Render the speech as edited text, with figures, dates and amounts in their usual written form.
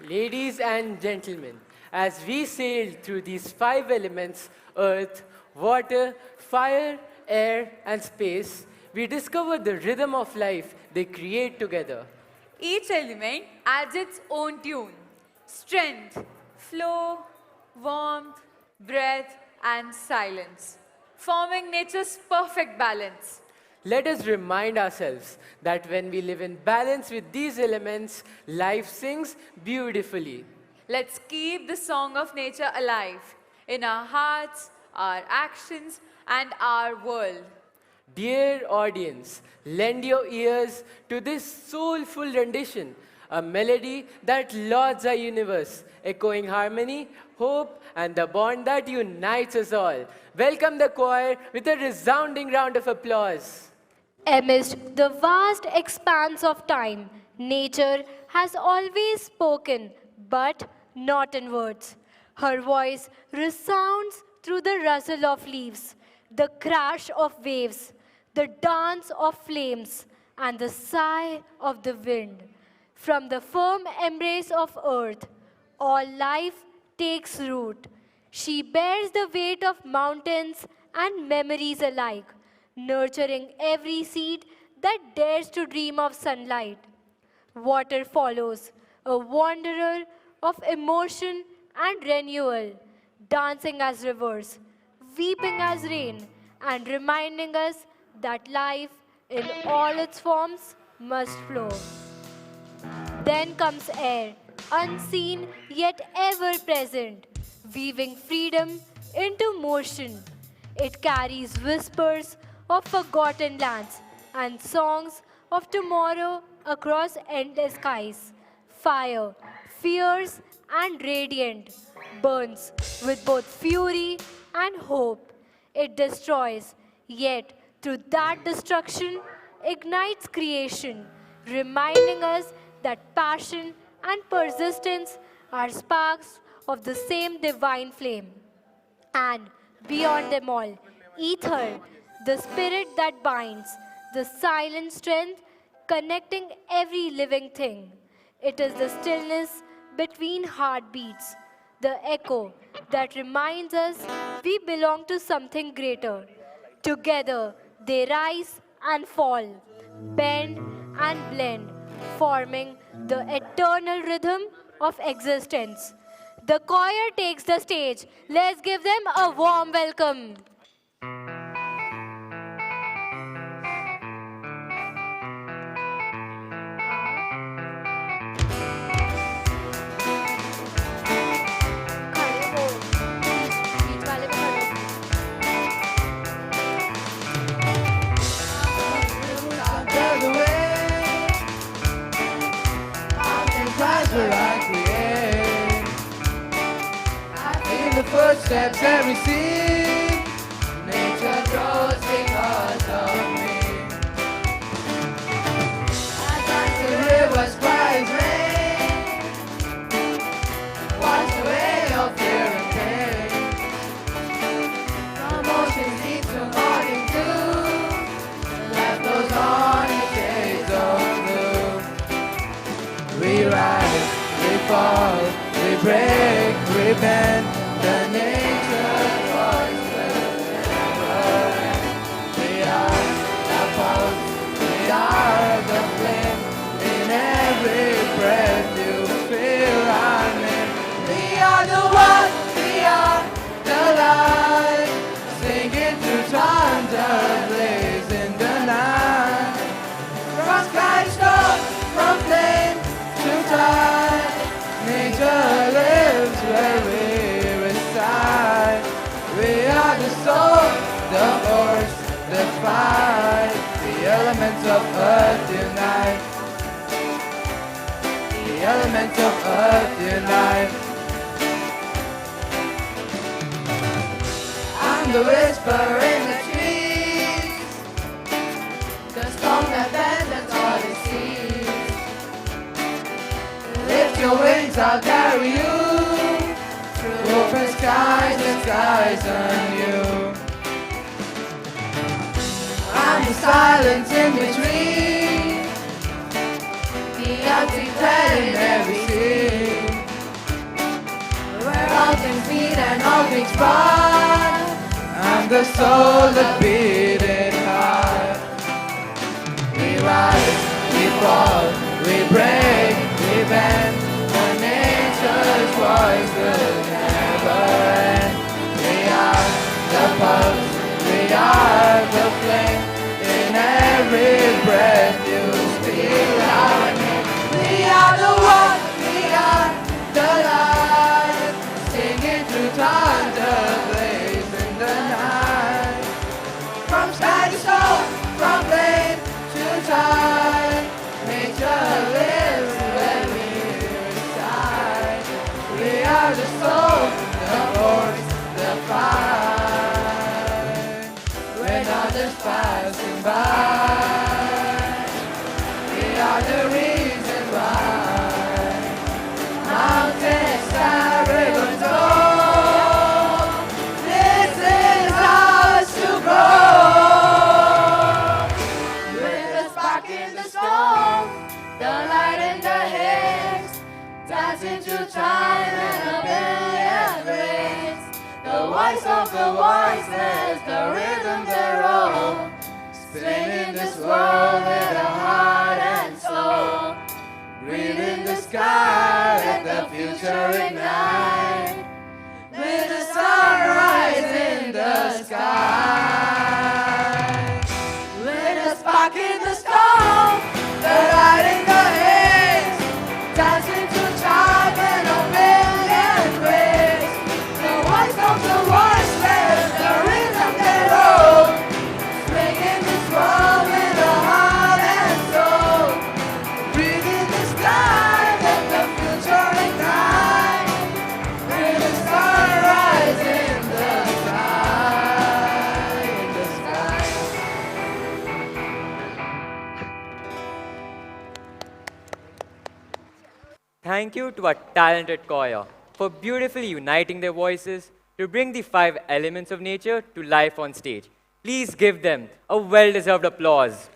Ladies and gentlemen, as we sail through these five elements earth, water, fire, air, and space we discover the rhythm of life they create together. Each element adds its own tune. Strength, flow, warmth, breath, and silence, forming nature's perfect balance. Let us remind ourselves that when we live in balance with these elements, life sings beautifully. Let's keep the song of nature alive in our hearts, our actions, and our world. Dear audience, lend your ears to this soulful rendition, a melody that lauds our universe, echoing harmony, hope, and the bond that unites us all. Welcome the choir with a resounding round of applause. Amidst the vast expanse of time, nature has always spoken, but not in words. Her voice resounds through the rustle of leaves, the crash of waves, the dance of flames, and the sigh of the wind. From the firm embrace of earth, all life takes root. She bears the weight of mountains and memories alike, nurturing every seed that dares to dream of sunlight. Water follows, a wanderer of emotion and renewal, dancing as rivers, weeping as rain, and reminding us that life in all its forms must flow. Then comes air, unseen yet ever present, weaving freedom into motion. It carries whispers of forgotten lands and songs of tomorrow across endless skies. Fire, fierce and radiant, burns with both fury and hope. It destroys, yet through that destruction ignites creation, reminding us that passion and persistence are sparks of the same divine flame. And beyond them all, ether, the spirit that binds, the silent strength connecting every living thing. It is the stillness between heartbeats, the echo that reminds us we belong to something greater. Together, they rise and fall, bend and blend, forming the eternal rhythm of existence. The choir takes the stage. Let's give them a warm welcome. खड़े हो, बीच वाले में खड़े हो. The way mountains rise where I create. I feel the footsteps every seed. Nature grows because of me. I dance the rivers cry as rain. Wash away your fear and pain. Emotions lead to morning dew. Life goes on in shades of blue. We rise, we fall, we break, we bend. The nature voiceless never end. We are the pulse, we are the flame. In every breath you feel I'm in. We are the one, we are the light. Singing through times ablaze in the night. From sky to stone, from flame to tide. Nature lives where we reside. We are the soul, the force, the fight. The elements of earth unite. The elements of earth unite. I'm the whisper in the trees. The storm that bends, that's all it sees. Lift your wings, I'll carry you through open skies and skies anew. I'm the silence in between, the empty thread in every scene. how things run, and the soul that beating heart. We rise, we fall, we break, we bend, for nature's voice will never end. We are the pulse, we are the flame, in every breath you steal our name. We are the one, we are the light, singing through thunder, blaze in the night. From sky to stone, from flame to tide, nature lives when we reside. We are the soul, the force, the fight. When others passing by, we are the reason why. Mountains and rivers flow. This is ours to grow. With the spark in the storm, the light in the haze, dancing through time and a billion rays. The voice of the voiceless, the rhythm their own, spinning this world with a heart and soul. Breathe in the sky, let the future ignite, with the sunrise in the sky. With a spark in the storm, the light in the haze, dancing through time and a million ways. The voice of the voiceless, the rhythm their own, swinging this world with a heart and soul. Breathe in the sky, let the future ignite, with the sunrise in the sky, in the sky. Thank you to our talented choir for beautifully uniting their voices to bring the 5 elements of nature to life on stage. Please give them a well-deserved applause.